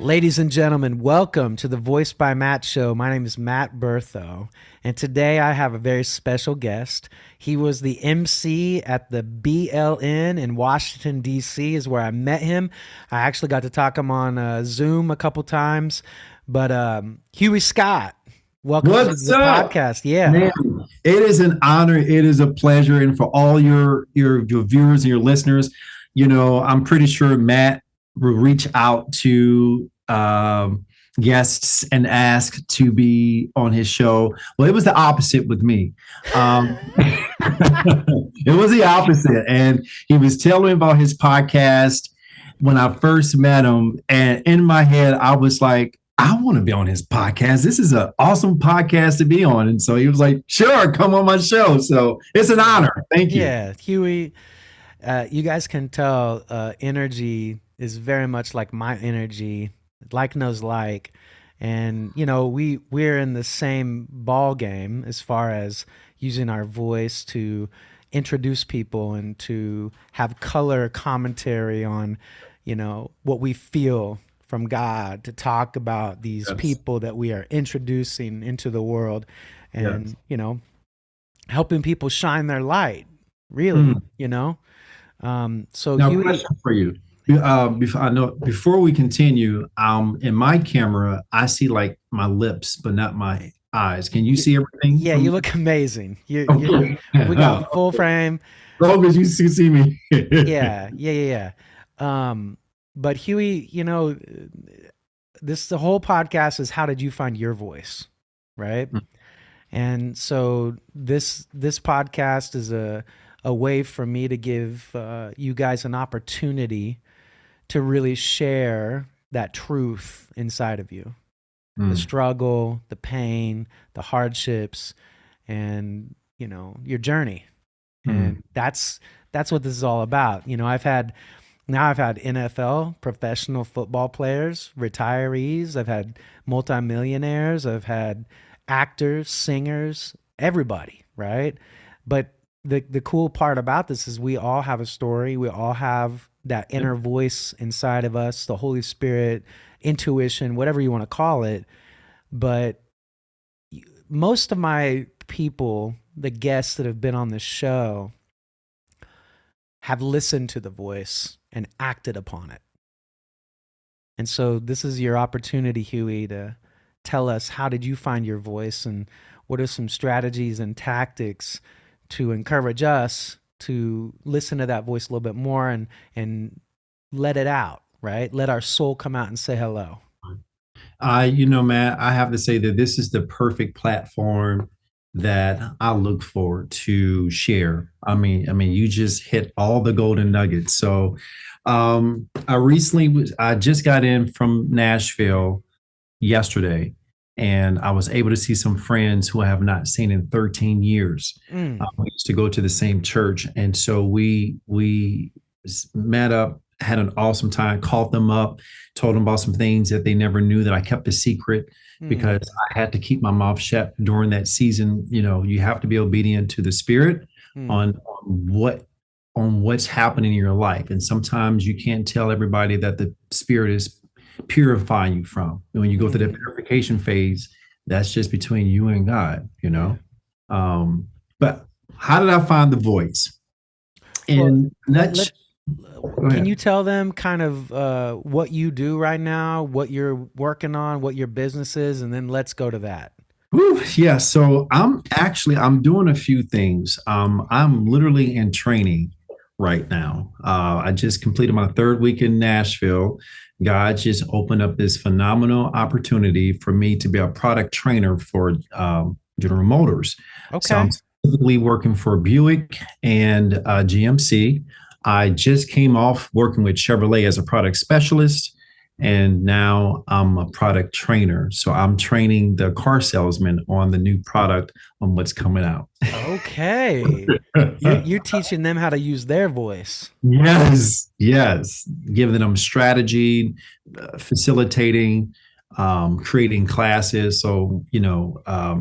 Ladies and gentlemen, welcome to the Voice by Matt show. My name is Matt Bertho, and today I have a very special guest. He was the MC at the BLN in Washington, D.C. is where I met him. I actually got to talk him on Zoom a couple times, but Huey Scott, welcome to What's the up, podcast. Yeah. man? It is an honor. It is a pleasure, and for all your viewers and your listeners, I'm pretty sure Matt will reach out to guests and ask to be on his show. Well, it was the opposite with me. It was the opposite, and he was telling me about his podcast when I first met him, and in my head, I was like, I want to be on his podcast. This is an awesome podcast to be on. And so he was like, sure, come on my show. So it's an honor. Thank you. Yeah, Huey, you guys can tell energy is very much like my energy, like knows like. And, we're in the same ball game as far as using our voice to introduce people and to have color commentary on, what we feel from God, to talk about these Yes. people that we are introducing into the world and, Yes. helping people shine their light, really, So Now, Huey, question for you. Before we continue, in my camera, I see like my lips, but not my eyes. Can you see everything? yeah, you look amazing. Okay. We got full frame. As long as you see me. Yeah. But Huey, the whole podcast is how did you find your voice, right? And so this podcast is a way for me to give you guys an opportunity to really share that truth inside of you, the struggle, the pain, the hardships, and your journey. And that's what this is all about. I've had NFL, professional football players, retirees. I've had multimillionaires. I've had actors, singers, everybody, right? But the cool part about this is we all have a story. We all have that inner voice inside of us, the Holy Spirit, intuition, whatever you want to call it. But most of my people, the guests that have been on this show, have listened to the voice and acted upon it. And so this is your opportunity, Huey, to tell us, how did you find your voice and what are some strategies and tactics to encourage us to listen to that voice a little bit more and let it out, right? Let our soul come out and say hello. Matt, I have to say that this is the perfect platform that I look forward to share. I mean, you just hit all the golden nuggets. So, I just got in from Nashville yesterday, and I was able to see some friends who I have not seen in 13 years. We used to go to the same church, and so we met up, had an awesome time, called them up, told them about some things that they never knew that I kept a secret because I had to keep my mouth shut during that season. You have to be obedient to the Spirit on what's happening in your life, and sometimes you can't tell everybody that the Spirit is purifying you from. And when you go through the purification phase, that's just between you and God. But how did I find the voice? And can you tell them kind of what you do right now, what you're working on, what your business is, and then let's go to that. Yeah, so I'm doing a few things. I'm literally in training right now. I just completed my third week in Nashville. God just opened up this phenomenal opportunity for me to be a product trainer for General Motors. Okay. So I'm specifically working for Buick and GMC. I just came off working with Chevrolet as a product specialist, and now I'm a product trainer. So I'm training the car salesman on the new product, on what's coming out. Okay. You're teaching them how to use their voice. Yes, giving them strategy, facilitating, creating classes. So,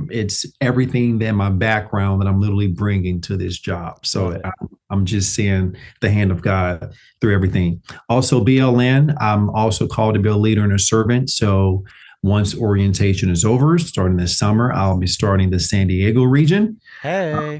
it's everything that my background that I'm literally bringing to this job. So I'm just seeing the hand of God through everything. Also, BLN, I'm also called to be a leader and a servant. So once orientation is over, starting this summer, I'll be starting the San Diego region. Hey.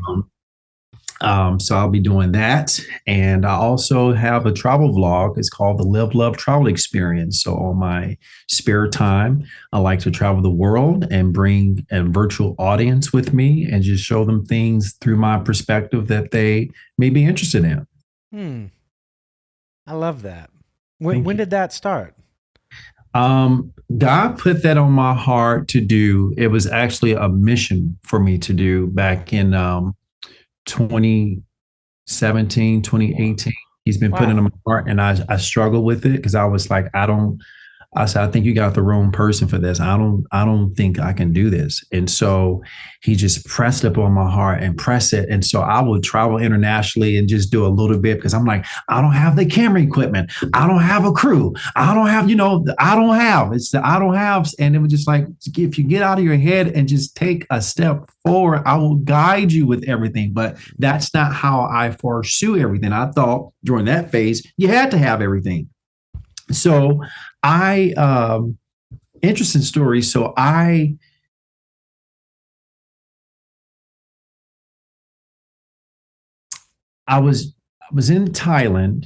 So I'll be doing that. And I also have a travel vlog. It's called the Live Love Travel Experience. So on my spare time, I like to travel the world and bring a virtual audience with me and just show them things through my perspective that they may be interested in. I love that. Thank When you. did that start? God put that on my heart to do. It was actually a mission for me to do back in 2017, 2018. He's been putting it Wow. in my heart, and I struggled with it because I was like, I said, I think you got the wrong person for this. I don't think I can do this. And so he just pressed up on my heart and press it. And so I would travel internationally and just do a little bit because I'm like, I don't have the camera equipment. I don't have a crew. I don't have, I don't have. And it was just like, if you get out of your head and just take a step forward, I will guide you with everything. But that's not how I pursue everything. I thought during that phase, you had to have everything. So interesting story. So I was in Thailand,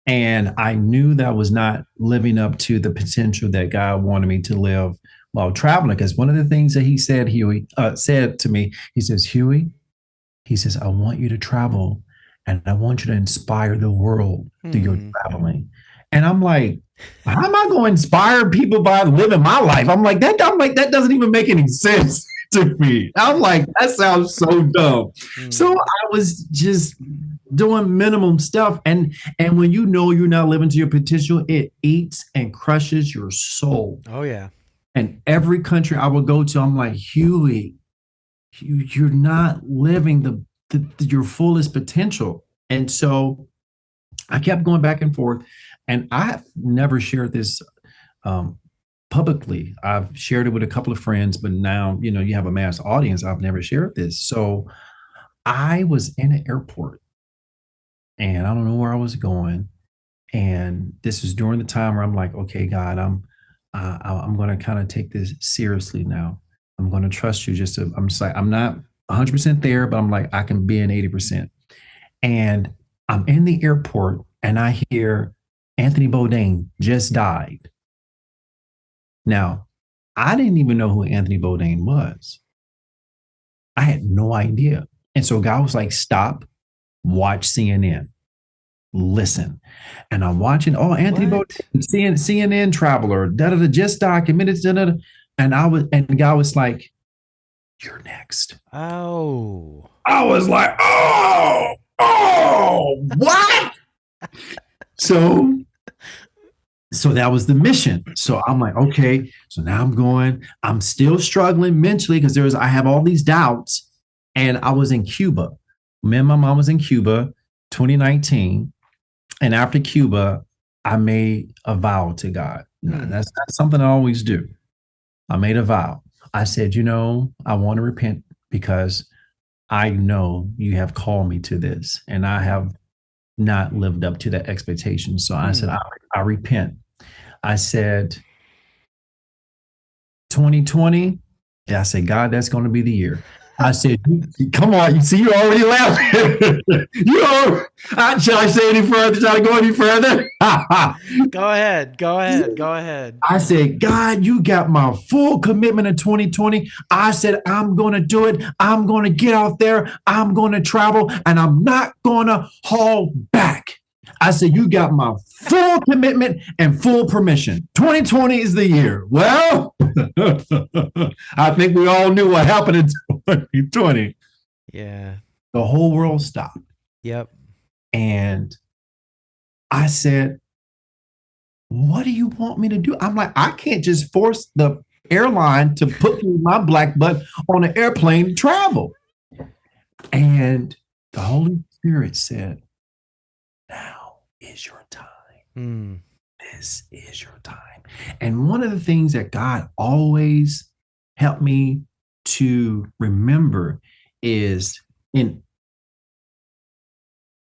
and I knew that I was not living up to the potential that God wanted me to live while traveling. Because one of the things that he said, Huey, said to me, he says, Huey, he says, I want you to travel and I want you to inspire the world through your traveling. And I'm like, how am I going to inspire people by living my life? I'm like, that doesn't even make any sense to me. I'm like, that sounds so dumb. So I was just doing minimum stuff. And when you know you're not living to your potential, it eats and crushes your soul. Oh yeah. And every country I would go to, I'm like, Huey, you're not living your fullest potential. And so I kept going back and forth. And I've never shared this publicly. I've shared it with a couple of friends, but now, you have a mass audience. I've never shared this. So I was in an airport and I don't know where I was going. And this was during the time where I'm like, okay, God, I'm going to kind of take this seriously now. I'm going to trust you. I'm just like, I'm not 100% there, but I'm like, I can be an 80%. And I'm in the airport and I hear Anthony Bourdain just died. Now, I didn't even know who Anthony Bourdain was. I had no idea. And so God was like, stop, watch CNN, listen. And I'm watching, Anthony Bourdain, CNN traveler, just documented, and God was like, you're next. Oh. I was like, what? So that was the mission. So I'm like, okay. So now I'm still struggling mentally because I have all these doubts. And I was in Cuba. Me and my mom was in Cuba, 2019. And after Cuba, I made a vow to God. That's not something I always do. I made a vow. I said, I want to repent because I know you have called me to this and I have not lived up to that expectation. So I said, I repent. I said, 2020. Yeah, I said, God, that's going to be the year. I said, come on. You see, you already laughing. Should I say any further? Should I go any further? Go ahead. Go ahead. Go ahead. I said, God, you got my full commitment in 2020. I said, I'm going to do it. I'm going to get out there. I'm going to travel and I'm not going to haul back. I said, you got my full commitment and full permission. 2020 is the year. Well, I think we all knew what happened in 2020. Yeah. The whole world stopped. Yep. And I said, what do you want me to do? I'm like, I can't just force the airline to put my black butt on an airplane to travel. And the Holy Spirit said, now is your time. this is your time. And one of the things that God always helped me to remember is in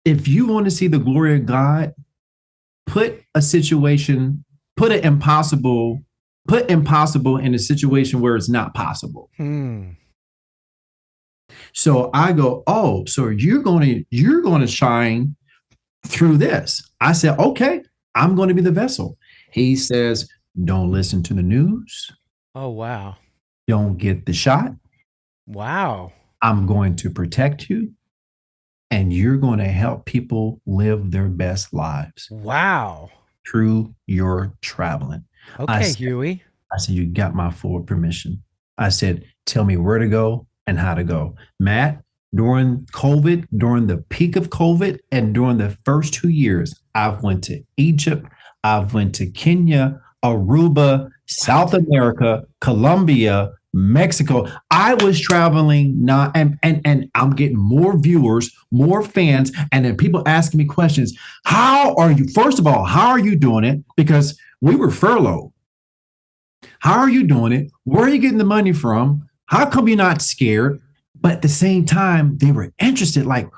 if you want to see the glory of God, put a situation, put impossible in a situation where it's not possible. So I go, oh, so you're going to shine through this. I said, okay, I'm going to be the vessel. He says, don't listen to the news. Oh, wow. Don't get the shot. Wow. I'm going to protect you, and you're going to help people live their best lives. Wow. Through your traveling. Okay, Huey. I said, you got my full permission. I said, tell me where to go and how to go. Matt, during COVID, during the peak of COVID, and during the first 2 years, I've went to Egypt, I've went to Kenya, Aruba, South America, Colombia, Mexico. I was traveling now, and I'm getting more viewers, more fans, and then people asking me questions. How are you? First of all, how are you doing it? Because we were furloughed. How are you doing it? Where are you getting the money from? How come you're not scared? But at the same time, they were interested. Like,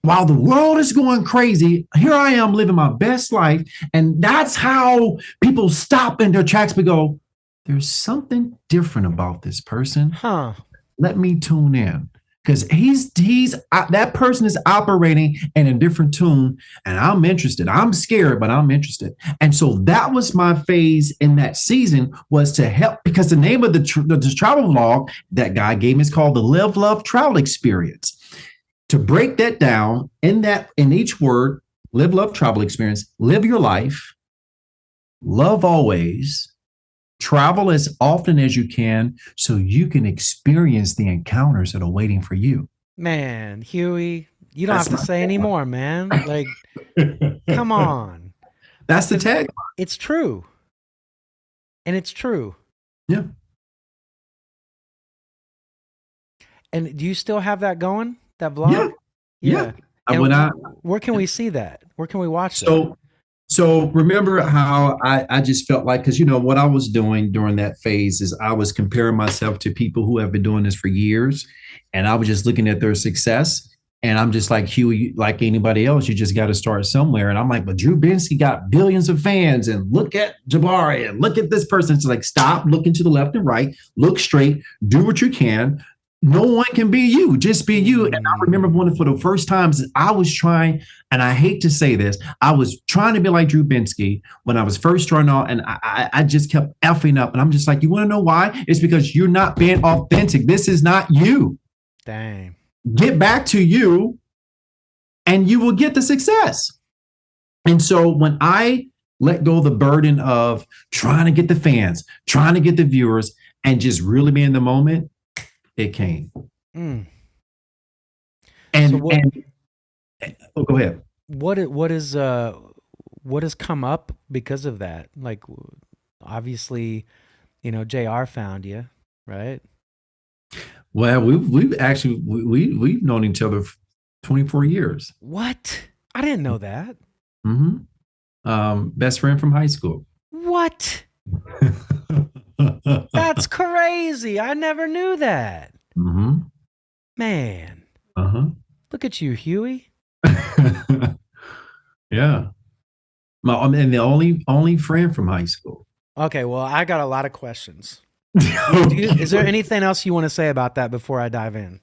while the world is going crazy, here I am living my best life. And that's how people stop in their tracks and go, there's something different about this person. Huh. Let me tune in. Because that person is operating in a different tune, and I'm interested. I'm scared, but I'm interested. And so that was my phase in that season, was to help, because the name of the travel vlog that God gave me is called the Live, Love, Travel Experience. To break that down in each word, live, love, travel experience, live your life, love always, travel as often as you can so you can experience the encounters that are waiting for you. Man, Huey, you don't have to say any more, man. Like, come on. That's the tag. It's true. And it's true. Yeah. And do you still have that going? That vlog? Yeah. And where can we see that? Where can we watch that? So remember how I just felt like, because what I was doing during that phase is I was comparing myself to people who have been doing this for years, and I was just looking at their success. And I'm just like, Huey, like anybody else, you just got to start somewhere. And I'm like, but Drew Bensky got billions of fans, and look at Jabari, and look at this person. It's like, stop looking to the left and right, look straight, do what you can. No one can be you, just be you. And I remember for the first times I was trying, and I hate to say this, I was trying to be like Drew Bensky when I was first starting out, and I just kept effing up. And I'm just like, you want to know why? It's because you're not being authentic. This is not you. Dang. Get back to you, and you will get the success. And so when I let go of the burden of trying to get the fans, trying to get the viewers, and just really be in the moment, it came. And go ahead. What has come up because of that? Like, obviously, JR found you, right? Well, we've known each other for 24 years. What? I didn't know that. Mm-hmm. Best friend from high school. What? That's crazy. I never knew that. Mm-hmm. Man. Uh-huh. Look at you, Huey. Yeah. And the only friend from high school. Okay, well, I got a lot of questions. Is there anything else you want to say about that before I dive in?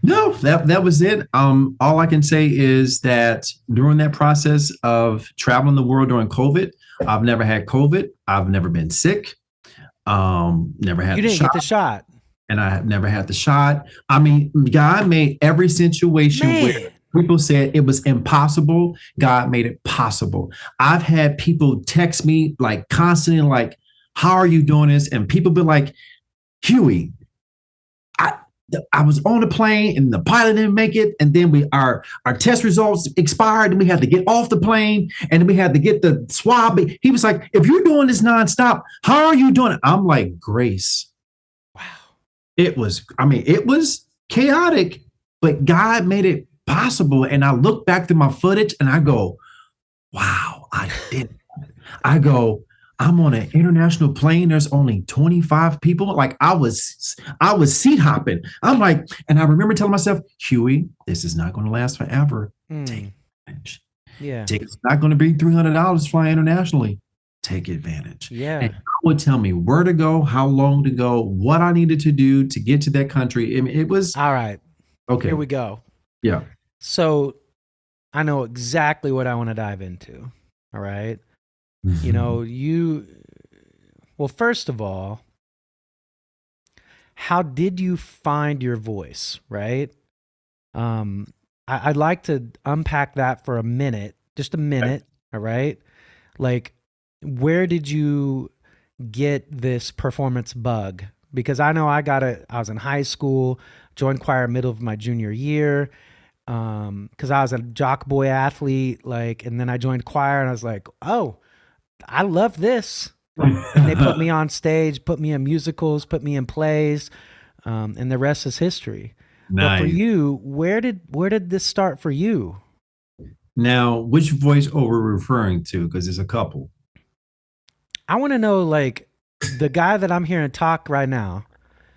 No, that was it. All I can say is that during that process of traveling the world during COVID, I've never had COVID. I've never been sick. Never had. You didn't get the shot, and I have never had the shot. I mean, God made every situation where people said it was impossible. God made it possible. I've had people text me like constantly, like, "How are you doing this?" And people be like, "Huey, I was on the plane and the pilot didn't make it. And then our test results expired and we had to get off the plane and then we had to get the swab." He was like, "If you're doing this nonstop, how are you doing it?" I'm like, Grace. Wow. It was chaotic, but God made it possible. And I look back to my footage and I go, wow, I did I go, I'm on an international plane. There's only 25 people. Like I was seat hopping. I'm like, and I remember telling myself, Huey, this is not going to last forever. Take Mm, advantage. yeah. Tickets not going to be $300 flying internationally. Take advantage. And Yeah. it would tell me where to go, how long to go, what I needed to do to get to that country. I mean, it was All right. Here okay. we go. Yeah. So I know exactly what I want to dive into. All right. You know, well, first of all, how did you find your voice, right? Um, I'd like to unpack that for a minute, just a minute. All right. Like, where did you get this performance bug? Because I know I was in high school, joined choir middle of my junior year. Because I was a jock boy athlete, like, and then I joined choir and I was like, oh, I love this. And they put me on stage, put me in musicals, put me in plays, and the rest is history. But for Nice. you, where did this start for you? Now, which voice are we referring to? Because there's a couple. I want to know, like, the guy that I'm hearing talk right now,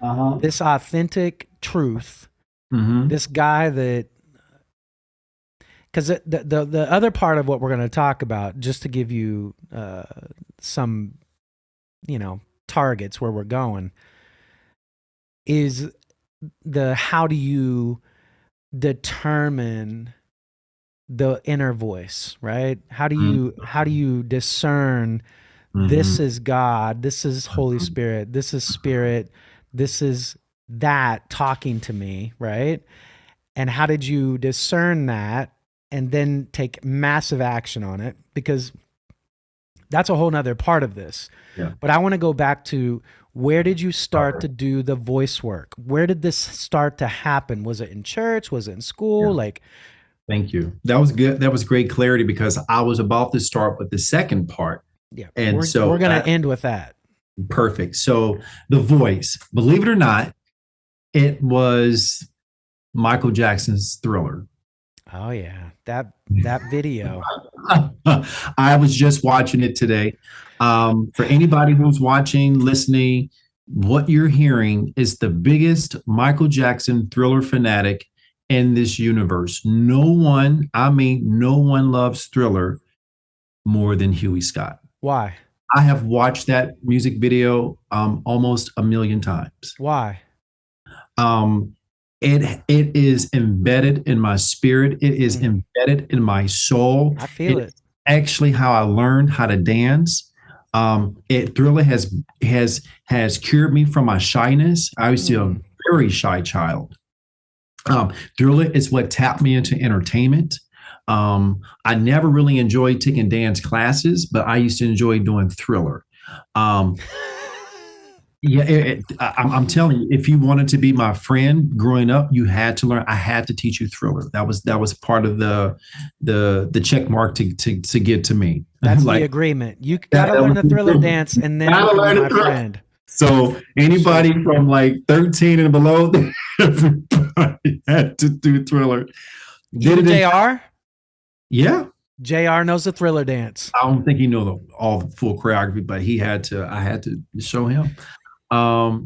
Uh-huh. this authentic truth, Mm-hmm. this guy that, because the other part of what we're going to talk about, just to give you some, targets where we're going, is the how do you determine the inner voice, right? How do you discern Mm-hmm. this is God, this is Holy Spirit, this is Spirit, this is that talking to me, right? And how did you discern that and then take massive action on it? Because that's a whole nother part of this. Yeah. But I want to go back to, where did you start Sorry. to do the voice work? Where did this start to happen? Was it in church? Was it in Yeah. school? Like, Thank you. That was good. That was great clarity because I was about to start with the second part. yeah, And we're so gonna that end with that. perfect. So the voice, believe it or not, it was Michael Jackson's Thriller. Oh yeah, that video. I was just watching it today. For anybody who's watching, listening, what you're hearing is the biggest Michael Jackson Thriller fanatic in this universe. No one, I mean, no one loves Thriller more than Huey Scott. Why? I have watched that music video almost a million times. Why? Um, it is embedded in my spirit. It is Mm, embedded in my soul. I feel It's it. actually how I learned how to dance. It really has cured me from my shyness. I used to be a Mm. very shy child. Thriller is what tapped me into entertainment. I never really enjoyed taking dance classes, but I used to enjoy doing Thriller. Um, yeah, I'm telling you, if you wanted to be my friend growing up, you had to learn. I had to teach you Thriller. That was part of the check mark to get to me. That's the Like agreement. You that, gotta that learn was the the Thriller Thriller. dance, and then you Gotta can be learn my the Thriller. friend. So anybody Shoot. from like 13 and below, everybody had to do Thriller. Did Even it in Jr. yeah. Jr. knows the Thriller dance. I don't think he knew all the full choreography, but he had to. I had to show him.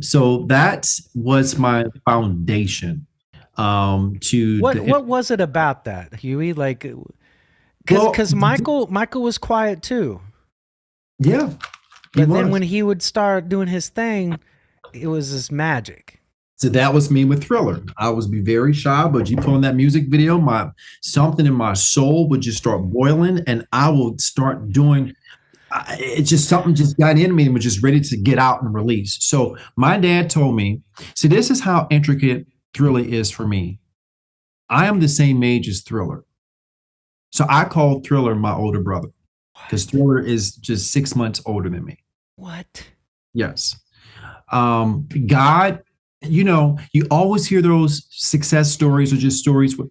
So that was my foundation. To the What was it about that, Huey? Like, well, because Michael was quiet too, yeah, he but then was. when he would start doing his thing, it was this magic. So that was me with Thriller. I was be very shy, but you put on that music video, my something in my soul would just start boiling, and I would start doing. It's just something just got in me and was just ready to get out and release. So my dad told me, "See, this is how intricate Thriller is for me. I am the same age as Thriller, so I called Thriller my older brother because What? Thriller is just 6 months older than me. What? Yes. God, you always hear those success stories or just stories with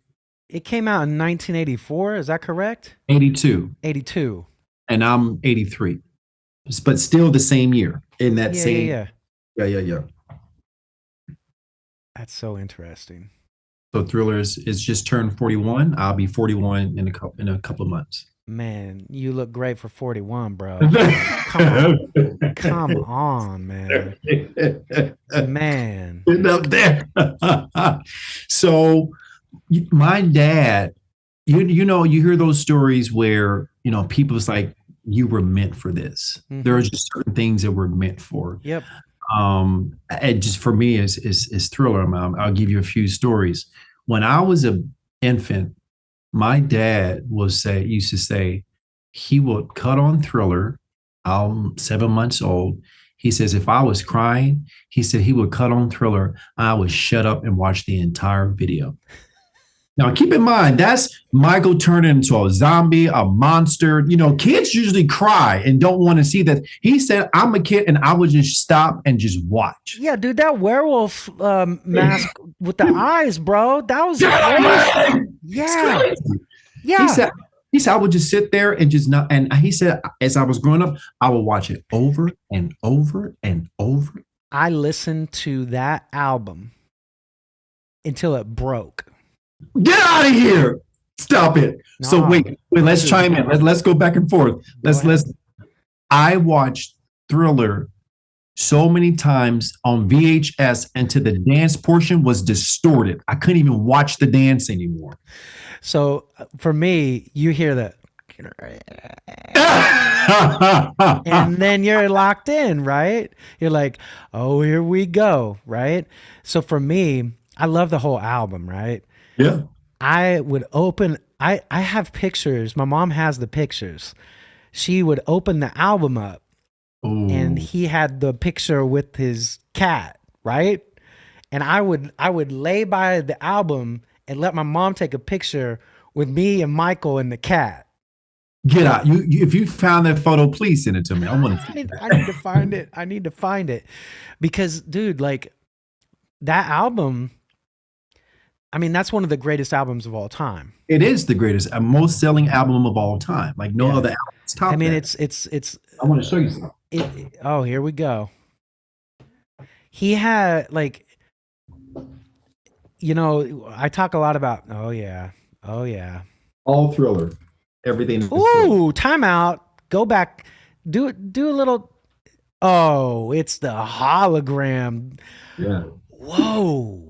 It came out in 1984. Is that correct? 82 82. and I'm 83, but still the same year in that Yeah, yeah, same, yeah. yeah, yeah, yeah. That's so interesting. So Thriller is just turned 41. I'll be 41 in a couple of months. Man, you look great for 41, bro. Come on. Come on, man. Man. Up there. So my dad, you hear those stories where, people's like, you were meant for this. There are Mm-hmm. just certain things that we're meant for. Yep. And just for me is Thriller. I'll give you a few stories. When I was an infant, my dad used to say he would cut on Thriller. I'm 7 months old. He says if I was crying, he said he would cut on Thriller. I would shut up and watch the entire video. Now, keep in mind, that's Michael turning into a zombie, a monster. Kids usually cry and don't want to see that. He said, I'm a kid and I would just stop and just watch. Yeah, dude, that werewolf mask with the eyes, bro. That was crazy. Yeah. Yeah. He said, I would just sit there and just not. And he said, as I was growing up, I would watch it over and over and over. I listened to that album until it broke. Get out of here. Stop it. No, so wait, let's chime in. Let's go back and forth. I watched Thriller so many times on VHS until the dance portion was distorted. I couldn't even watch the dance anymore. So for me, you hear that. And then you're locked in, right? You're like, oh, here we go, right? So for me, I love the whole album, right? Yeah. I would open, I have pictures. My mom has the pictures. She would open the album up. Ooh. And he had the picture with his cat, right? And I would lay by the album and let my mom take a picture with me and Michael and the cat. Get out. If you found that photo, please send it to me. I want to see I need to find it. I need to find it. Because, dude, like, that album, I mean, that's one of the greatest albums of all time. It is the greatest, most selling album of all time. Like no other album's top. I mean, it's. I want to show you something. Oh, here we go. He had like, I talk a lot about. Oh yeah. All Thriller, everything. Ooh, timeout. Go back. Do a little. Oh, it's the hologram. Yeah. Whoa.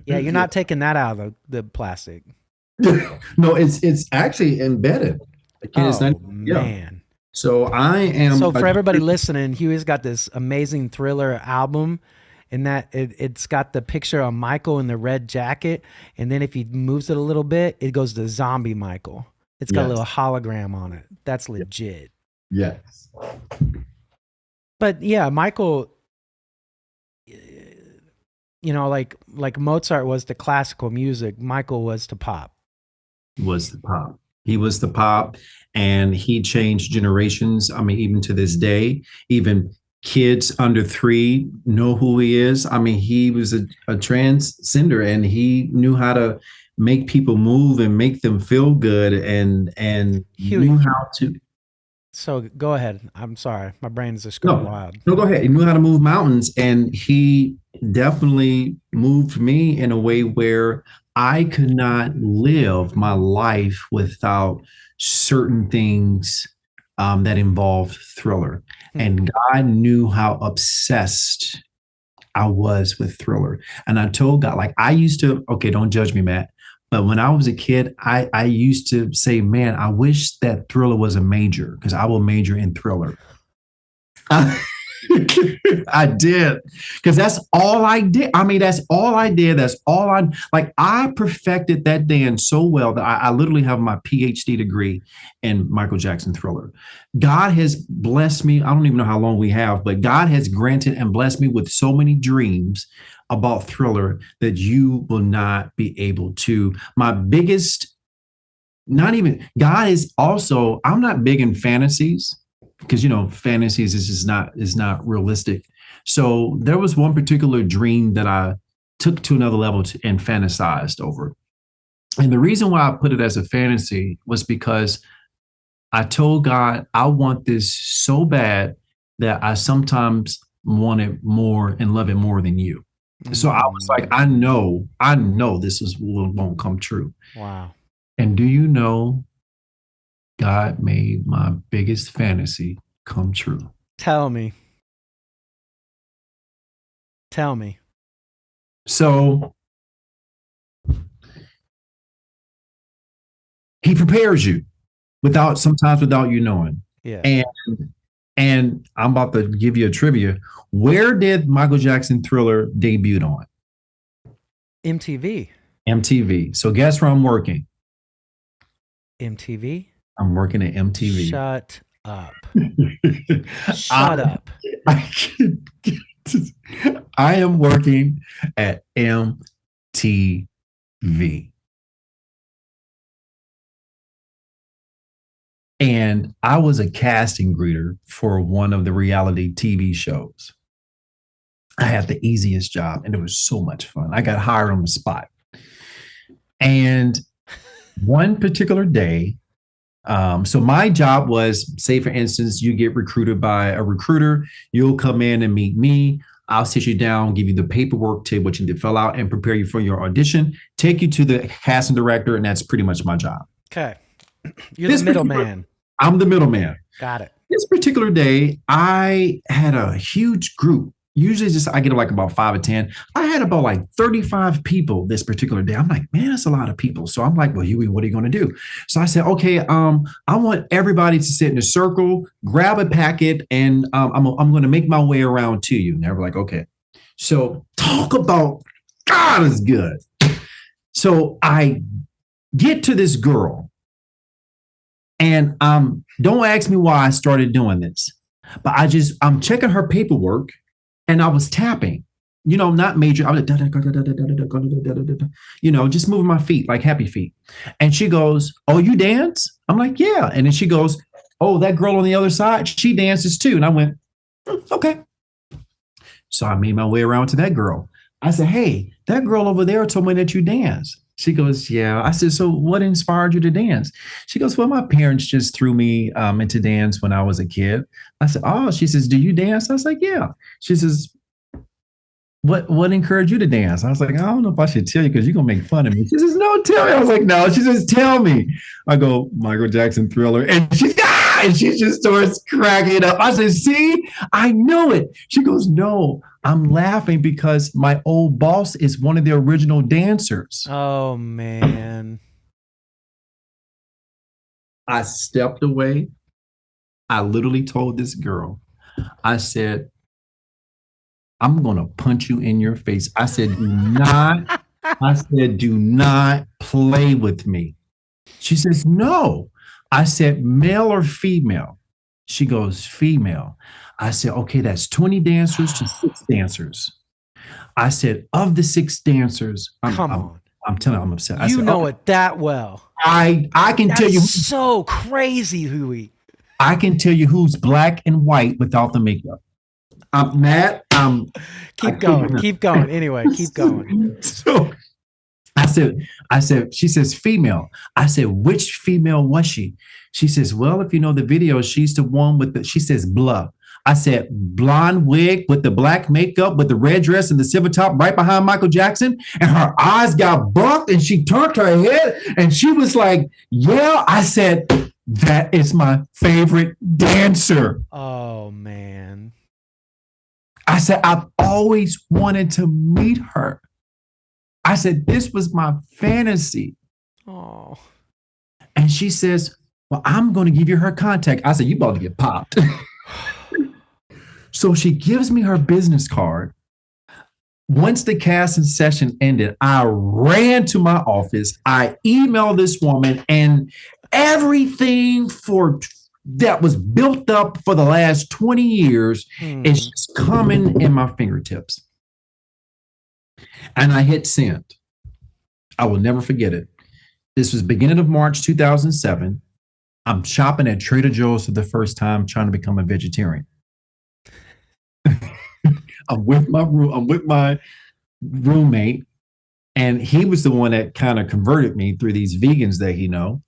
Yeah, you're not taking that out of the plastic. No, it's actually embedded. Man. So I am. So for everybody listening, Huey's got this amazing Thriller album, and that it's got the picture of Michael in the red jacket, and then if he moves it a little bit, it goes to zombie Michael. It's got a little hologram on it. That's legit. Yes. But yeah, Michael. Like Mozart was to classical music, Michael was to pop. He was the pop, and he changed generations. I mean, even to this day, even kids under 3 know who he is. I mean, he was a transcender, and he knew how to make people move and make them feel good, and Huey, knew how to. So go ahead. I'm sorry, my brain is just going wild. No, go ahead. He knew how to move mountains, and he definitely moved me in a way where I could not live my life without certain things that involved Thriller. And God knew how obsessed I was with Thriller. And I told God, like, I used to, okay, don't judge me, Matt. But when I was a kid, I used to say, man, I wish that Thriller was a major, because I will major in Thriller. I did, because that's all I did. I mean, that's all I did. That's all I perfected that dance so well that I literally have my PhD degree in Michael Jackson Thriller. God has blessed me. I don't even know how long we have, but God has granted and blessed me with so many dreams about Thriller that you will not be able to. My biggest, God is also, I'm not big in fantasies, because fantasies is not realistic. So there was one particular dream that I took to another level and fantasized over. And the reason why I put it as a fantasy was because I told God, I want this so bad that I sometimes want it more and love it more than you. So I was like, I know this won't come true. Wow. And do you know God made my biggest fantasy come true. Tell me. Tell me. So he prepares you sometimes without you knowing. Yeah. And I'm about to give you a trivia. Where did Michael Jackson Thriller debut on? MTV. MTV. So guess where I'm working? MTV. I'm working at MTV. Shut up. I, Shut up. I am working at MTV. And I was a casting greeter for one of the reality TV shows. I had the easiest job and it was so much fun. I got hired on the spot. And one particular day, so my job was, say, for instance, you get recruited by a recruiter, you'll come in and meet me. I'll sit you down, give you the paperwork, tell you what you need to fill out, and prepare you for your audition, take you to the casting director, and that's pretty much my job. Okay. You're the middleman. I'm the middleman. Got it. This particular day, I had a huge group. Usually I get like about 5 or 10. I had about like 35 people this particular day. I'm like, man, that's a lot of people. So I'm like, well, Huey, what are you going to do? So I said, okay, I want everybody to sit in a circle, grab a packet, and I'm going to make my way around to you. And they were like, okay. So talk about God is good. So I get to this girl, and don't ask me why I started doing this, but I'm checking her paperwork. And I was tapping, not major. I was just moving my feet like happy feet. And she goes, oh, you dance? I'm like, yeah. And then she goes, oh, that girl on the other side, she dances too. And I went, okay. So I made my way around to that girl. I said, hey, that girl over there told me that you dance. She goes, yeah. I said, so what inspired you to dance? She goes, well, my parents just threw me into dance when I was a kid. I said, oh, she says, do you dance? I was like, yeah. She says, what encouraged you to dance? I was like, I don't know if I should tell you because you're going to make fun of me. She says, no, tell me. I was like, no. She says, tell me. I go, Michael Jackson Thriller. And she just starts cracking up. I said, see, I know it. She goes, no, I'm laughing because my old boss is one of the original dancers. Oh, man. I stepped away. I literally told this girl, I said, I'm going to punch you in your face. I said, do not play with me. She says, no. I said, male or female? She goes, female. I said, okay, that's 20 dancers to 6 dancers. I said, of the 6 dancers, I'm telling you, I'm upset. I said, know it that well. I can tell you. So crazy, Huey. I can tell you who's black and white without the makeup. I'm mad. Keep going. Anyway, keep going. So I said, she says, female. I said, which female was she? She says, well, if you know the video, she's the one she says, blah. I said, blonde wig with the black makeup, with the red dress and the silver top right behind Michael Jackson. And her eyes got bucked and she turned her head and she was like, yeah. I said, that is my favorite dancer. Oh, man. I said, I've always wanted to meet her. I said, this was my fantasy. Oh. And she says, well, I'm going to give you her contact. I said, you about to get popped. So she gives me her business card. Once the casting session ended, I ran to my office. I emailed this woman, and everything that was built up for the last 20 years is just coming in my fingertips. And I hit send. I will never forget it. This was beginning of March 2007. I'm shopping at Trader Joe's for the first time, trying to become a vegetarian. I'm with my roommate, and he was the one that kind of converted me through these vegans that he know.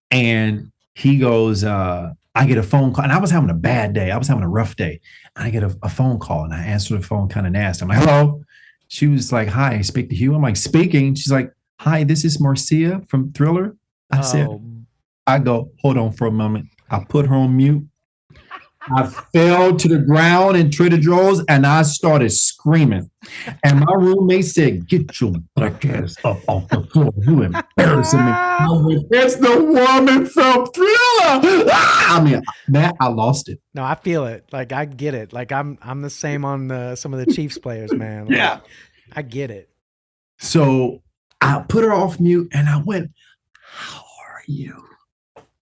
And he goes, I get a phone call, and I was having a bad day. I was having a rough day. I get a phone call, and I answer the phone kind of nasty. I'm like, hello. She was like, hi, speak to Hugh. I'm like, speaking. She's like, hi, this is Marcia from Thriller. I said, I go, hold on for a moment. I put her on mute. I fell to the ground in Trader Joe's and I started screaming. And my roommate said, "Get your black ass up off the floor. You embarrassing me." I went, "It's the woman from Thriller." I mean, Matt, I lost it. No, I feel it. Like I get it. Like I'm the same on some of the Chiefs players, man. Like, Yeah. I get it. So I put her off mute and I went, "How are you?"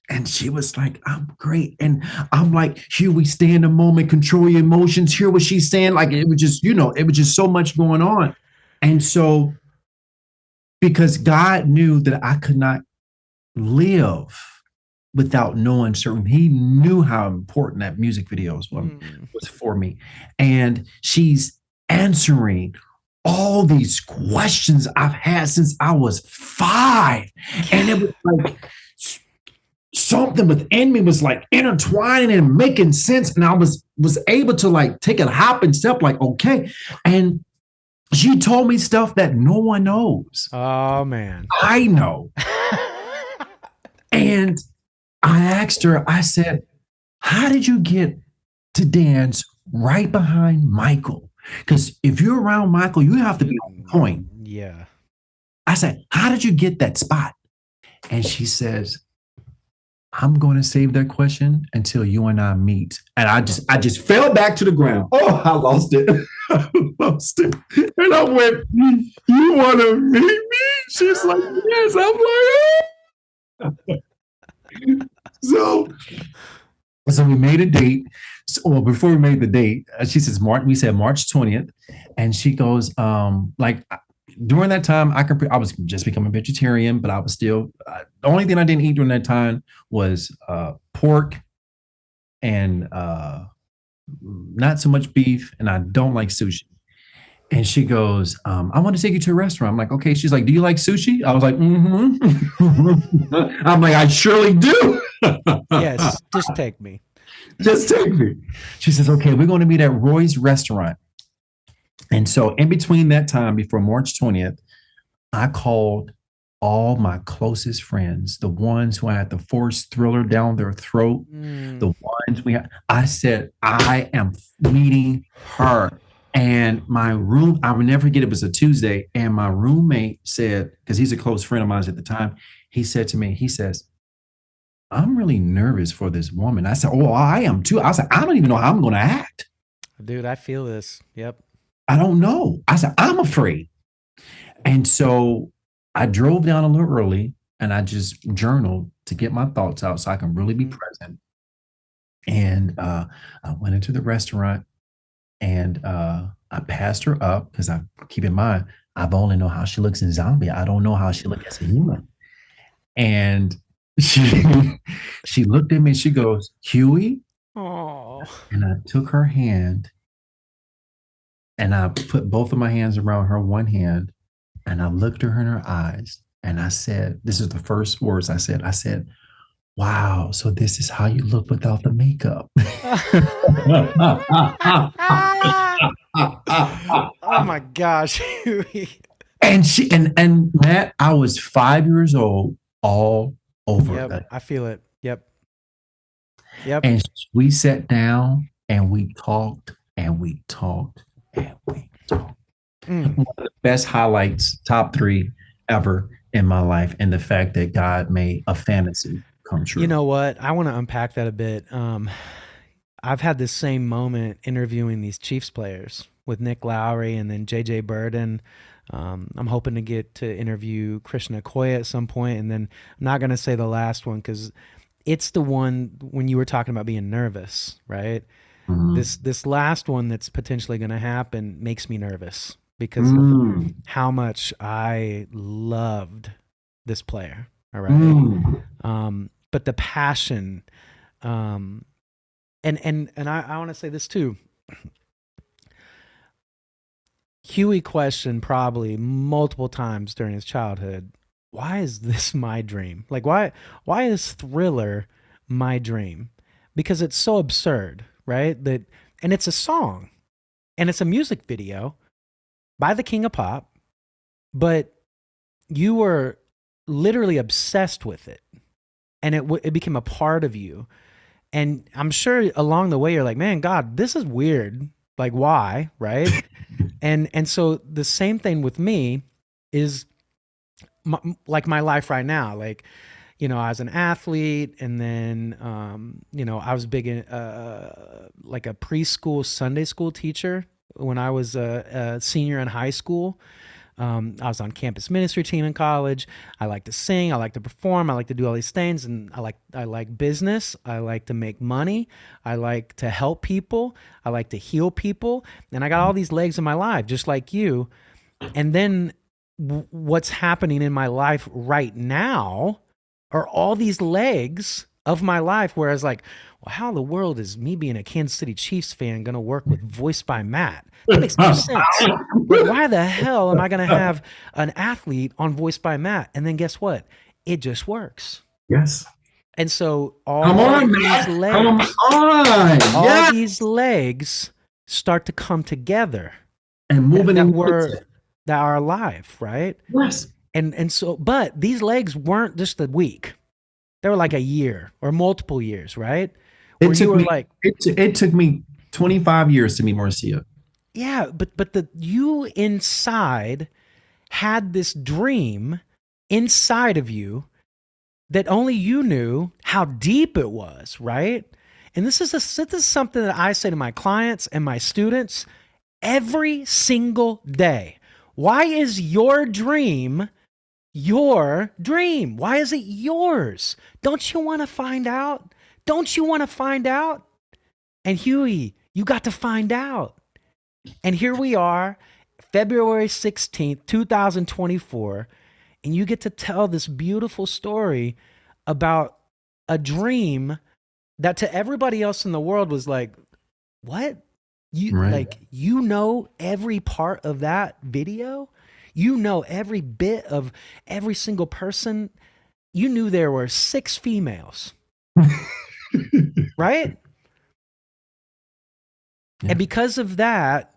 And she was like, "I'm great." And I'm like, "Huey, stay in the moment, control your emotions, hear what she's saying." Like it was just, it was just so much going on. And so, because God knew that I could not live without knowing certain, he knew how important that music videos was for me. And she's answering all these questions I've had since I was 5. And it was like, something within me was like intertwining and making sense. And I was able to like take a hop and step, like, okay. And she told me stuff that no one knows. Oh man. I know. And I asked her, I said, "How did you get to dance right behind Michael? Because if you're around Michael, you have to be on point." Yeah. I said, "How did you get that spot?" And she says, "I'm going to save that question until you and I meet." And I just fell back to the ground. Oh, I lost it. I lost it. And I went, "You want to meet me?" She's like, "Yes." I'm like, oh. So we made a date. So, before we made the date, she says we said March 20th. And she goes, during that time, I was just becoming a vegetarian, but I was still, the only thing I didn't eat during that time was pork and not so much beef, and I don't like sushi. And she goes, "I want to take you to a restaurant." I'm like, "Okay." She's like, "Do you like sushi?" I was like, I'm like, "I surely do." Yes, just take me. Just take me. She says, "Okay, we're going to meet at Roy's restaurant." And so in between that time, before March 20th, I called all my closest friends, the ones who I had to force Thriller down their throat, the ones I said, "I am meeting her." And I would never forget, it was a Tuesday. And my roommate said, because he's a close friend of mine at the time, he said to me, he says, "I'm really nervous for this woman." I said, "Oh, I am too." I said, "I don't even know how I'm going to act." Dude, I feel this. Yep. I don't know. I said, "I'm afraid." And so I drove down a little early and I just journaled to get my thoughts out so I can really be present. And I went into the restaurant and I passed her up because I keep in mind, I've only know how she looks in zombie. I don't know how she looks as a human. And she she looked at me and she goes, "Huey." Oh. And I took her hand and I put both of my hands around her one hand and I looked at her in her eyes and I said, this is the first words I said. I said, "Wow, so this is how you look without the makeup." Oh my gosh. And and Matt, I was 5 years old all over Yep, again. I feel it. Yep. Yep. And we sat down and we talked and we talked and we talked. One of the best highlights, top 3 ever in my life, and the fact that God made a fantasy come true. You know what? I want to unpack that a bit. I've had this same moment interviewing these Chiefs players with Nick Lowry and then JJ Burden. I'm hoping to get to interview Krishna Okoye at some point, and then I'm not going to say the last one because it's the one when you were talking about being nervous, right? This last one that's potentially going to happen makes me nervous because of how much I loved this player. All right. But the passion, and I want to say this too. Huey questioned probably multiple times during his childhood, why is this my dream? Like why is Thriller my dream? Because it's so absurd, right? And it's a song and it's a music video by the King of Pop, but you were literally obsessed with it. and it became a part of you. And I'm sure along the way you're like, man, God, this is weird. Like, why? Right. And so the same thing with me is like my life right now. Like, I was an athlete, and then, I was big in like a preschool Sunday school teacher when I was a senior in high school. I was on campus ministry team in college. I like to sing. I like to perform. I like to do all these things. And I like business. I like to make money. I like to help people. I like to heal people. And I got all these legs in my life, just like you. And then what's happening in my life right now are all these legs of my life, where I was like, well, how in the world is me being a Kansas City Chiefs fan going to work with Voiced by Matt? That makes no sense. Like, why the hell am I going to have an athlete on Voiced by Matt? And then guess what? It just works. Yes. And so all these legs start to come together and moving that are alive, right? Yes. And so, but these legs weren't just a week. They were like a year or multiple years, right? It took me 25 years to meet Marcia. Yeah, but you inside had this dream inside of you that only you knew how deep it was, right? And this is something that I say to my clients and my students every single day. Why is your dream your dream? Why is it yours? Don't you want to find out? Don't you want to find out? And Huey, you got to find out. And here we are, February 16th, 2024, and you get to tell this beautiful story about a dream that to everybody else in the world was like, what? You know every part of that video? You know every bit of every single person. You knew there were 6 females, right? Yeah. And because of that,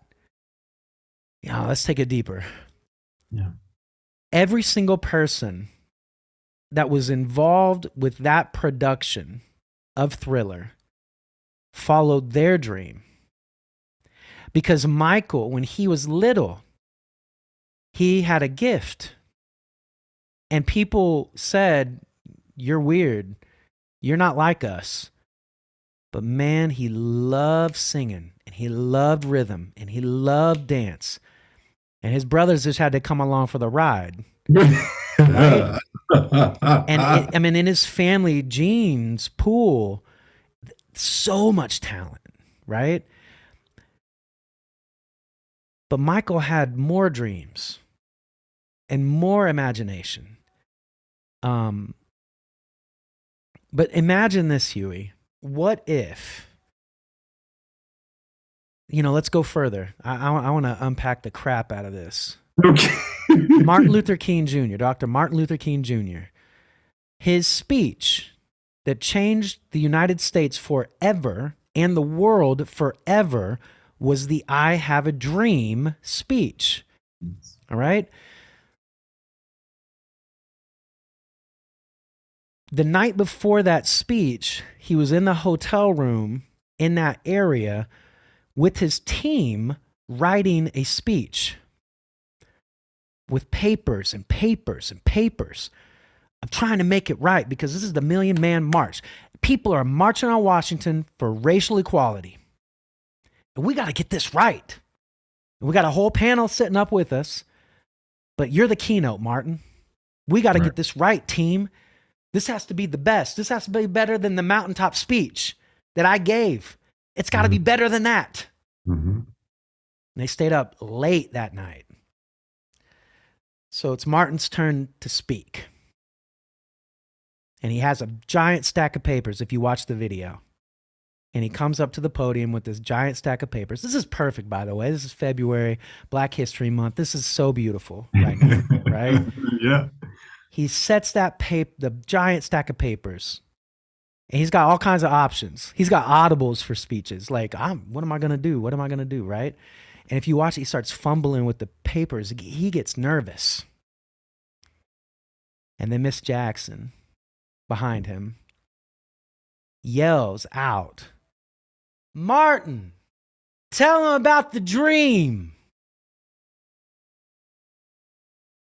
let's take it deeper. Yeah. Every single person that was involved with that production of Thriller followed their dream. Because Michael, when he was little, he had a gift. And people said, you're weird. You're not like us. But man, he loved singing, and he loved rhythm, and he loved dance. And his brothers just had to come along for the ride. Right? And in his family genes pool, so much talent, right? But Michael had more dreams and more imagination. But imagine this, Huey. What if, let's go further. I want to unpack the crap out of this. Okay. Martin Luther King Jr., Dr. Martin Luther King Jr., his speech that changed the United States forever and the world forever was the I Have a Dream speech. All right? The night before that speech, he was in the hotel room in that area with his team writing a speech with papers and papers and papers. I'm trying to make it right because this is the Million Man March. People are marching on Washington for racial equality. And we got to get this right. And we got a whole panel sitting up with us, but you're the keynote, Martin. We got to get this right, team. This has to be the best. This has to be better than the mountaintop speech that I gave. It's got to be better than that. Mm-hmm. And they stayed up late that night. So it's Martin's turn to speak. And he has a giant stack of papers if you watch the video. And he comes up to the podium with this giant stack of papers. This is perfect, by the way. This is February, Black History Month. This is so beautiful right now, right? Yeah. He sets the giant stack of papers. And he's got all kinds of options. He's got audibles for speeches. Like, what am I going to do? What am I going to do, right? And if you watch it, he starts fumbling with the papers. He gets nervous. And then Miss Jackson, behind him, yells out, "Martin, tell him about the dream."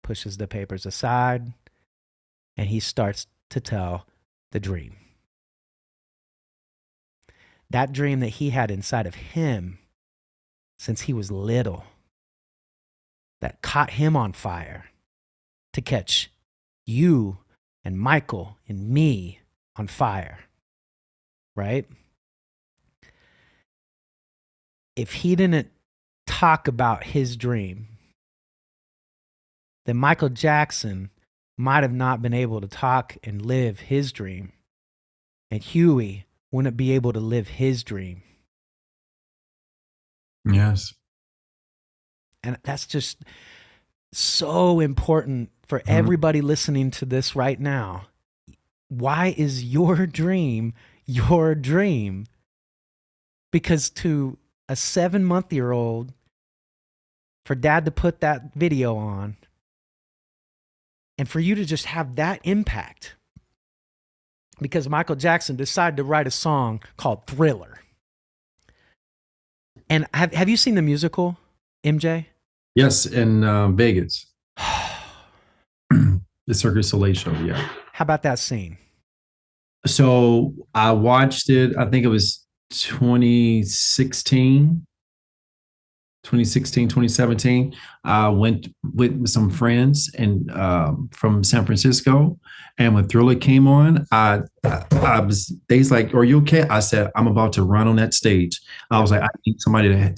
Pushes the papers aside, and he starts to tell the dream. That dream that he had inside of him since he was little, that caught him on fire to catch you and Michael and me on fire, right? If he didn't talk about his dream, then Michael Jackson might have not been able to talk and live his dream, and Huey wouldn't be able to live his dream. Yes. And that's just so important for everybody listening to this right now. Why is your dream your dream? Because to a 7-month-old, for dad to put that video on and for you to just have that impact, because Michael Jackson decided to write a song called Thriller. And have you seen the musical, MJ? Yes, in Vegas. The Cirque du Soleil show, yeah. How about that scene? So I watched it, I think it was 2016, 2017. I went with some friends and from San Francisco. And when Thriller came on, I was, they's like, "Are you okay?" I said, "I'm about to run on that stage." I was like, "I need somebody to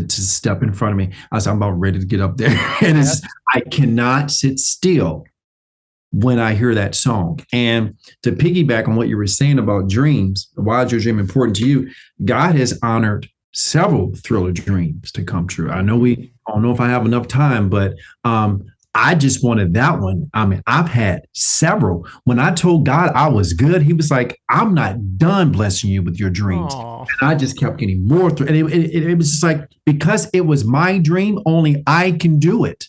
step in front of me." I said, "I'm about ready to get up there." And I cannot sit still when I hear that song. And to piggyback on what you were saying about dreams, why is your dream important to you? God has honored several Thriller dreams to come true. I don't know if I have enough time, but I just wanted that one. I mean, I've had several. When I told God I was good, he was like, "I'm not done blessing you with your dreams." Aww. And I just kept getting more. And it was just like, because it was my dream, only I can do it.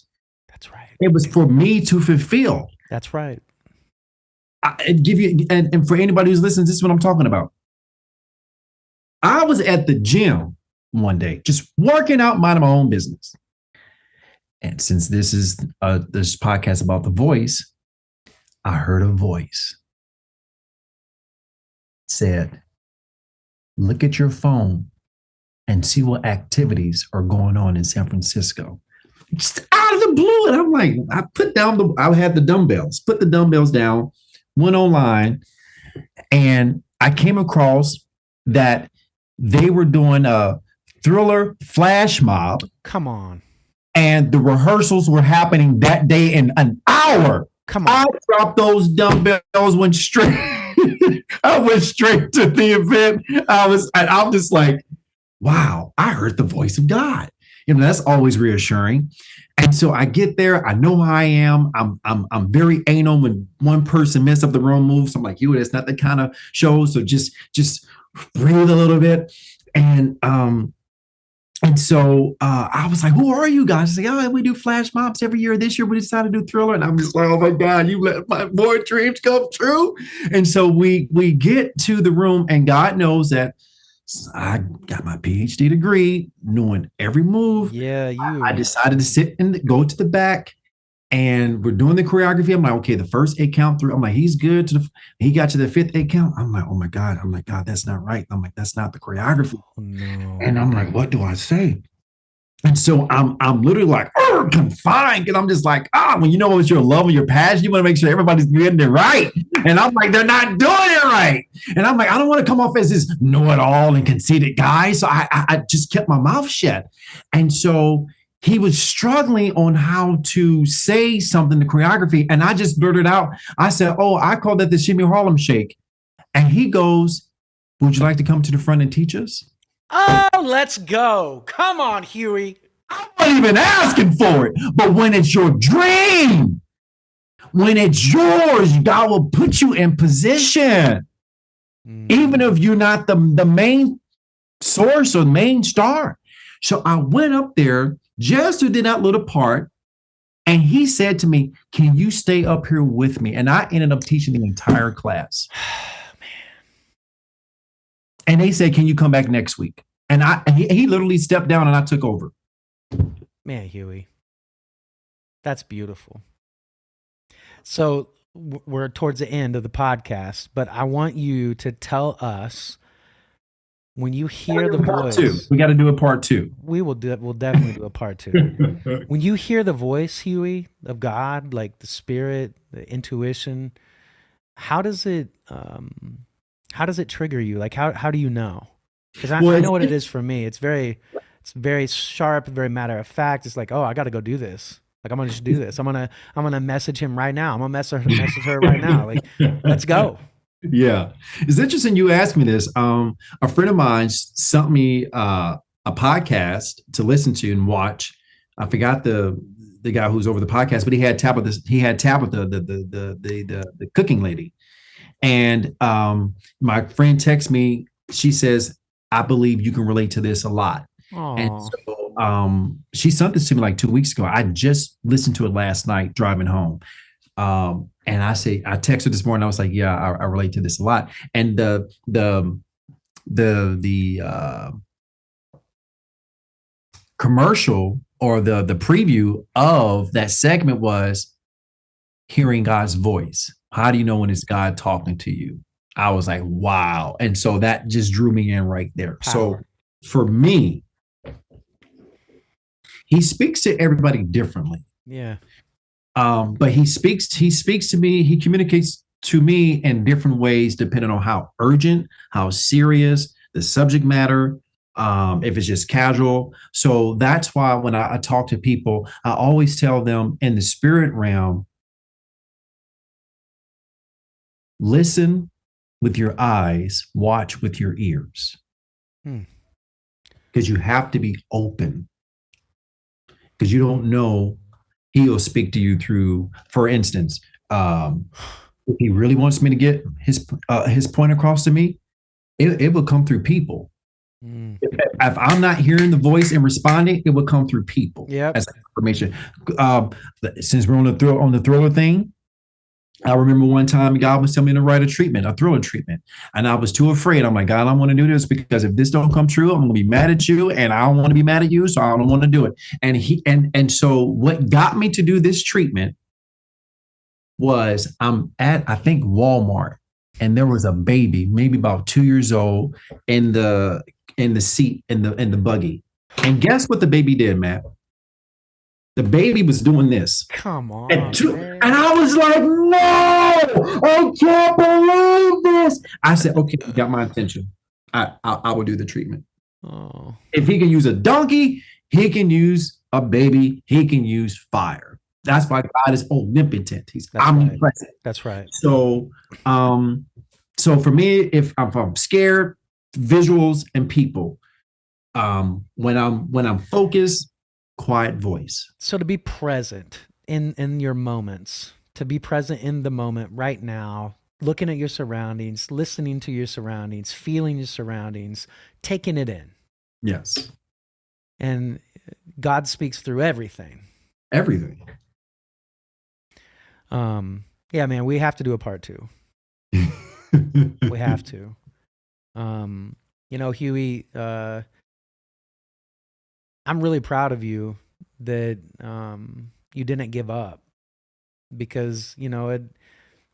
That's right. It was for me to fulfill. That's right. I'd give you, and for anybody who's listening, this is what I'm talking about. I was at the gym one day, just working out, minding my own business. And since this is this podcast about the voice, I heard a voice said, "Look at your phone and see what activities are going on in San Francisco." Just out of the blue. And I'm like, I had the dumbbells, put the dumbbells down, went online, and I came across that they were doing a Thriller flash mob. Come on. And the rehearsals were happening that day in an hour. Come on. I dropped those dumbbells, went straight. I went straight to the event. I'm just like, wow, I heard the voice of God. You know, that's always reassuring. And so I get there. I know how I am. I'm very anal when one person messes up the wrong moves. I'm like, that's not the kind of show. So just breathe a little bit. And so I was like, "Who are you guys?" She's like, "Oh, we do flash mobs every year. This year we decided to do Thriller." And I'm just like, "Oh my God, you let my boy dreams come true." And so we get to the room, and God knows that I got my PhD degree, knowing every move. Yeah, I decided to sit and go to the back, and we're doing the choreography. I'm like, okay, the first 8 count through. I'm like, he's good. He got to the 5th 8 count. I'm like, oh my God. I'm like, God, that's not right. I'm like, that's not the choreography. Oh, no. And I'm like, what do I say? And so I'm literally like, confined. And I'm just like, when you know it's your love or your passion, you want to make sure everybody's getting it right. And I'm like, they're not doing it right. And I'm like, I don't want to come off as this know-it-all and conceited guy. So I just kept my mouth shut. And so he was struggling on how to say something to choreography. And I just blurted out. I said, I call that the Shimmy Harlem Shake. And he goes, "Would you like to come to the front and teach us?" Oh, let's go. Come on, Huey. I'm not even asking for it. But when it's your dream, when it's yours, God will put you in position. Even if you're not the main source or main star. So I went up there just to do that little part. And he said to me, "Can you stay up here with me?" And I ended up teaching the entire class. And they said, "Can you come back next week?" And he literally stepped down and I took over. Man, Huey, that's beautiful. So we're towards the end of the podcast, but I want you to tell us when you hear the voice. We got to do a part 2. We'll definitely do a part 2. When you hear the voice, Huey, of God, like the spirit, the intuition, how does it trigger you? Like how do you know? Because I know what it is for me. It's very sharp, very matter of fact. It's like, oh, I got to go do this. Like I'm gonna just do this. I'm gonna message him right now. I'm gonna message her right now. Like, let's go. Yeah, it's interesting you asked me this. A friend of mine sent me a podcast to listen to and watch. I forgot the guy who's over the podcast, but he had Tabitha. The cooking lady, and my friend texts me. She says, "I believe you can relate to this a lot." Aww. And so she sent this to me like 2 weeks ago. I just listened to it last night driving home. And I texted this morning. I was like, "Yeah, I relate to this a lot." And the commercial or the preview of that segment was hearing God's voice. How do you know when it's God talking to you? I was like, wow. And so that just drew me in right there. Power. So for me, he speaks to everybody differently. Yeah. But he speaks to me, he communicates to me in different ways, depending on how urgent, how serious the subject matter, if it's just casual. So that's why when I talk to people, I always tell them in the spirit realm, listen with your eyes, watch with your ears. Because you have to be open. Because you don't know, he'll speak to you through, for instance, if he really wants me to get his point across to me, it will come through people. If I'm not hearing the voice and responding, it will come through people. Yeah, as information. Since we're on the thriller thing, I remember one time God was telling me to write a thriller treatment. And I was too afraid. I'm like, God, I don't want to do this because if this don't come true, I'm going to be mad at you and I don't want to be mad at you. So I don't want to do it. And so what got me to do this treatment was I'm at, I think, Walmart, and there was a baby, maybe about 2 years old, in the seat in the buggy. And guess what the baby did, Matt? The baby was doing this. Come on. And I was like, no, I can't believe this. I said, okay, you got my attention. I will do the treatment. Oh. If he can use a donkey, he can use a baby, he can use fire. That's why God is omnipotent. He's omnipresent. Right. That's right. So for me, if I'm scared, visuals and people, when I'm focused, quiet voice. So to be present in your moments, to be present in the moment right now, looking at your surroundings, listening to your surroundings, feeling your surroundings, taking it in. Yes. And God speaks through everything. Everything. Yeah, man, we have to do a part 2. We have to. Huey, I'm really proud of you that you didn't give up, because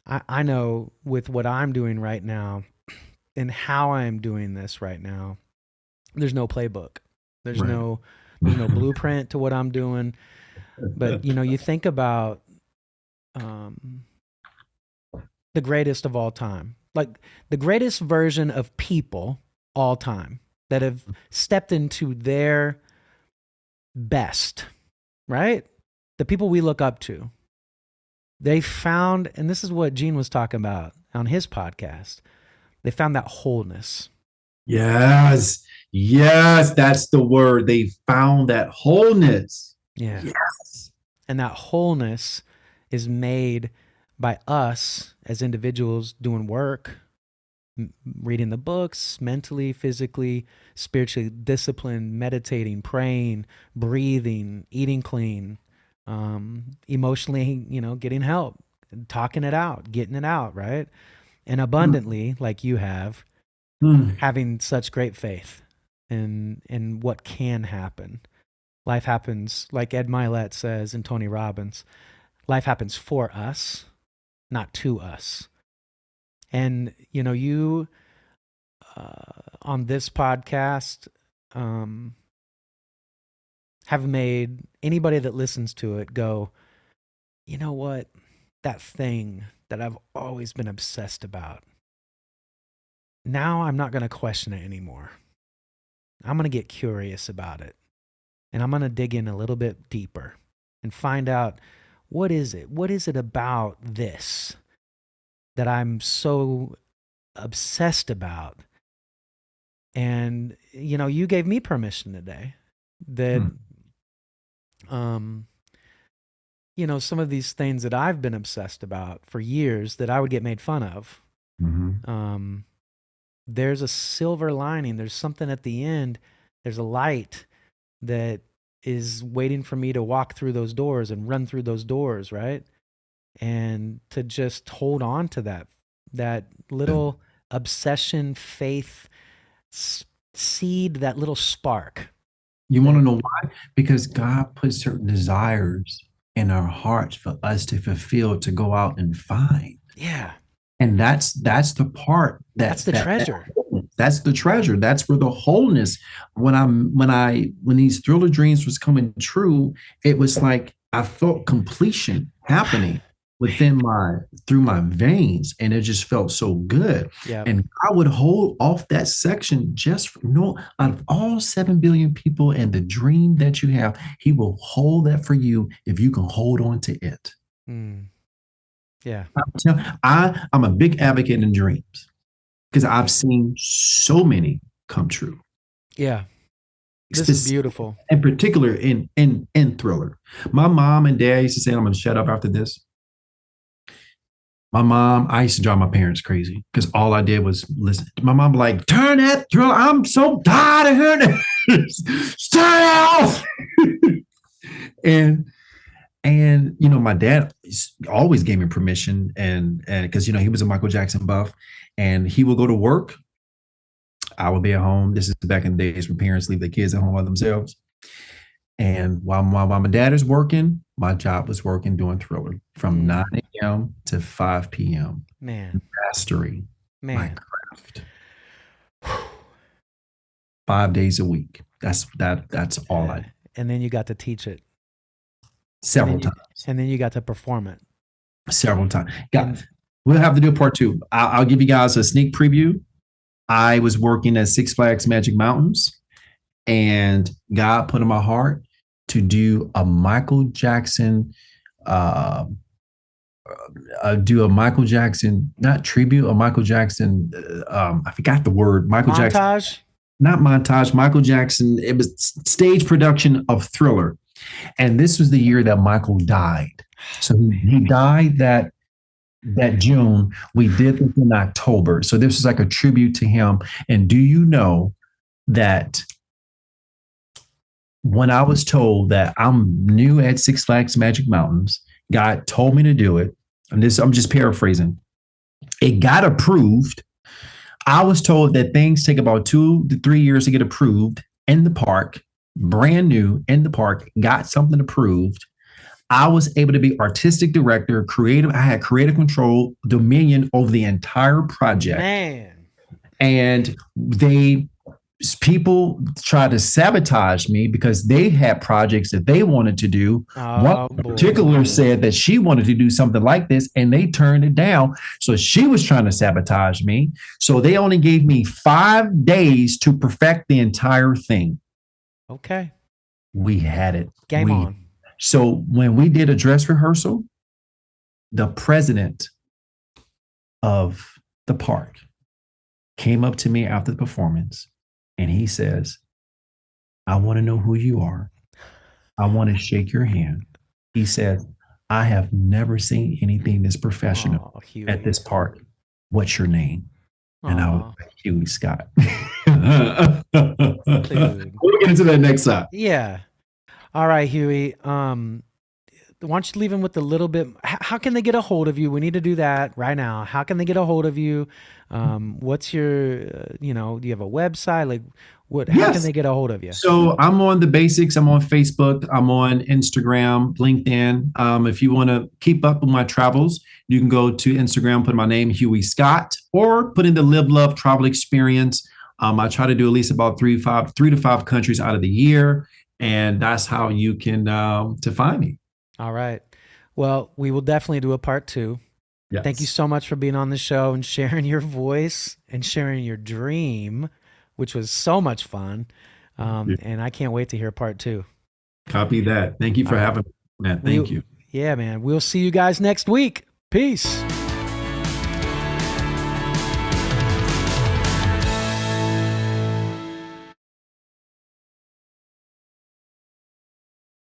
I know with what I'm doing right now and how I'm doing this right now, there's no playbook. There's right. no blueprint to what I'm doing. But you think about the greatest of all time, like the greatest version of people all time that have stepped into their best, right? The people we look up to, they found, and this is what Gene was talking about on his podcast, they found that wholeness. Yes, that's the word. They found that wholeness. Yeah. Yes. And that wholeness is made by us as individuals doing work, reading the books, mentally, physically, spiritually disciplined, meditating, praying, breathing, eating clean, emotionally, getting help, talking it out, getting it out, right? And abundantly, like you have, Mm. having such great faith in what can happen. Life happens, like Ed Milet says, and Tony Robbins, life happens for us, not to us. And, you on this podcast have made anybody that listens to it go, you know what? That thing that I've always been obsessed about, now I'm not going to question it anymore. I'm going to get curious about it. And I'm going to dig in a little bit deeper and find out, what is it? What is it about this that I'm so obsessed about? And, you gave me permission today that, some of these things that I've been obsessed about for years that I would get made fun of. Mm-hmm. There's a silver lining. There's something at the end. There's a light that is waiting for me to walk through those doors and run through those doors, right? And to just hold on to that little obsession, faith seed, that little spark. You want to know why? Because God put certain desires in our hearts for us to fulfill, to go out and find. Yeah. And that's the part that's the treasure. That's the treasure. That's where the wholeness. When these thriller dreams was coming true, it was like I felt completion happening through my veins, and it just felt so good. Yeah. And I would hold off that section just out of all 7 billion people and the dream that you have, he will hold that for you if you can hold on to it. Yeah. I'm a big advocate in dreams because I've seen so many come true. Yeah. This is beautiful. In particular in thriller. My mom and dad used to say, I'm going to shut up after this. My mom, I used to drive my parents crazy because all I did was listen. My mom was like, turn that thriller. I'm so tired of hearing it. Stay And my dad always gave me permission, and because he was a Michael Jackson buff, and he would go to work. I would be at home. This is back in the days when parents leave their kids at home by themselves. And while my dad is working, my job was working doing thriller from 9 a.m. to 5 p.m. Man, mastering my craft. 5 days a week. That's all I did. And then you got to teach it. Several times. And then you got to perform it. Several times. We'll have to do a part 2. I'll give you guys a sneak preview. I was working at Six Flags Magic Mountains, and God put in my heart to do a Michael Jackson, not tribute, a Michael Jackson, I forgot the word. Montage? Jackson. Not montage, Michael Jackson. It was stage production of Thriller. And this was the year that Michael died. So he died that June. We did this in October. So this was like a tribute to him. And do you know that when I was told that I'm new at Six Flags Magic Mountains, God told me to do it. And I'm just paraphrasing. It got approved. I was told that things take about 2 to 3 years to get approved in the park. Brand new in the park, got something approved. I was able to be artistic director, creative. I had creative control, dominion over the entire project. Man. And people tried to sabotage me because they had projects that they wanted to do. One in particular said that she wanted to do something like this, and they turned it down. So she was trying to sabotage me. So they only gave me 5 days to perfect the entire thing. Okay. We had it. Game on. So when we did a dress rehearsal, the president of the park came up to me after the performance, and he says, I want to know who you are. I want to shake your hand. He said, I have never seen anything this professional at this park. What's your name? And I was like, Huey Scott. We'll get into that next time. Yeah. All right, Huey. why don't you leave them with a little bit? How can they get a hold of you? We need to do that right now. How can they get a hold of you? What's your, do you have a website? Like, how can Yes. they get a hold of you? So I'm on the basics. I'm on Facebook. I'm on Instagram, LinkedIn. If you want to keep up with my travels, you can go to Instagram, put my name, Huey Scott, or put in the Live Love Travel Experience. I try to do at least about three to five countries out of the year, and that's how you can to find me. All right. Well, we will definitely do a part 2. Thank you Yes. so much for being on the show and sharing your voice and sharing your dream, which was so much fun. And I can't wait to hear part 2. Copy that. Thank you All for right. having me, Matt. Thank you. Yeah, man. We'll see you guys next week. Peace.